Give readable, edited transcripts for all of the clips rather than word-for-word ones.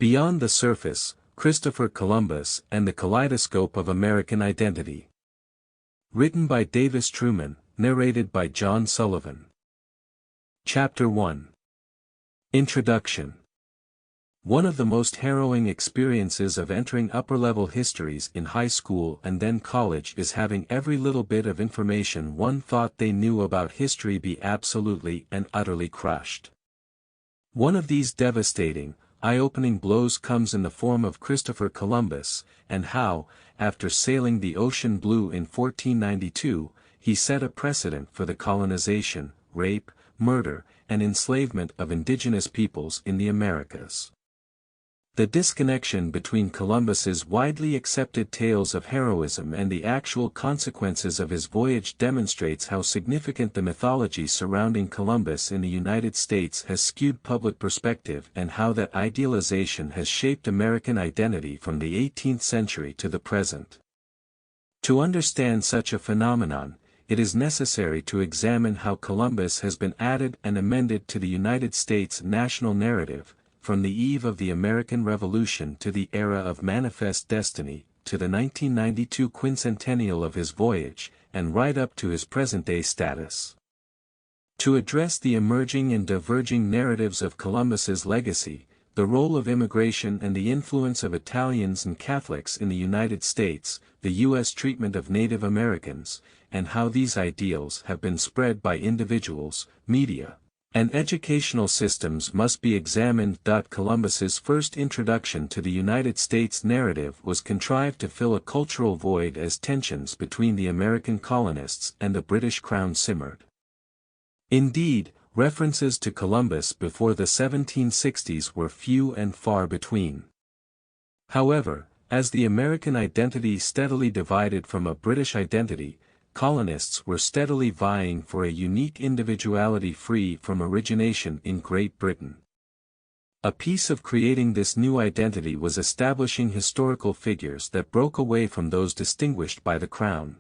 Beyond the Surface, Christopher Columbus and the Kaleidoscope of American Identity. Written by Davis Truman, narrated by John Sullivan. Chapter 1. Introduction. One of the most harrowing experiences of entering upper-level histories in high school and then college is having every little bit of information one thought they knew about history be absolutely and utterly crushed. One of these devastating, eye-opening blows comes in the form of Christopher Columbus, and how, after sailing the ocean blue in 1492, he set a precedent for the colonization, rape, murder, and enslavement of indigenous peoples in the Americas. The disconnection between Columbus's widely accepted tales of heroism and the actual consequences of his voyage demonstrates how significant the mythology surrounding Columbus in the United States has skewed public perspective and how that idealization has shaped American identity from the 18th century to the present. To understand such a phenomenon, it is necessary to examine how Columbus has been added and amended to the United States national narrative, from the eve of the American Revolution to the era of Manifest Destiny, to the 1992 quincentennial of his voyage, and right up to his present-day status. To address the emerging and diverging narratives of Columbus's legacy, the role of immigration and the influence of Italians and Catholics in the United States, the U.S. treatment of Native Americans, and how these ideals have been spread by individuals, media, and educational systems must be examined. Columbus's first introduction to the United States narrative was contrived to fill a cultural void as tensions between the American colonists and the British Crown simmered. Indeed, references to Columbus before the 1760s were few and far between. However, as the American identity steadily divided from a British identity, colonists were steadily vying for a unique individuality free from origination in Great Britain. A piece of creating this new identity was establishing historical figures that broke away from those distinguished by the Crown.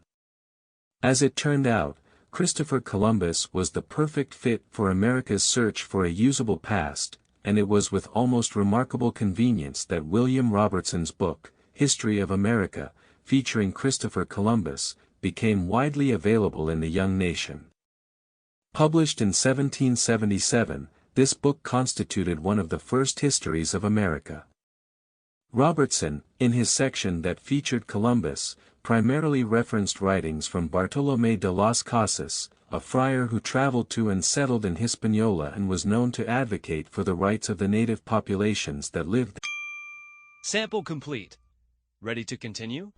As it turned out, Christopher Columbus was the perfect fit for America's search for a usable past, and it was with almost remarkable convenience that William Robertson's book, History of America, featuring Christopher Columbus, became widely available in the young nation. Published in 1777, this book constituted one of the first histories of America. Robertson, in his section that featured Columbus, primarily referenced writings from Bartolomé de las Casas, a friar who traveled to and settled in Hispaniola and was known to advocate for the rights of the native populations that lived. Sample complete. Ready to continue?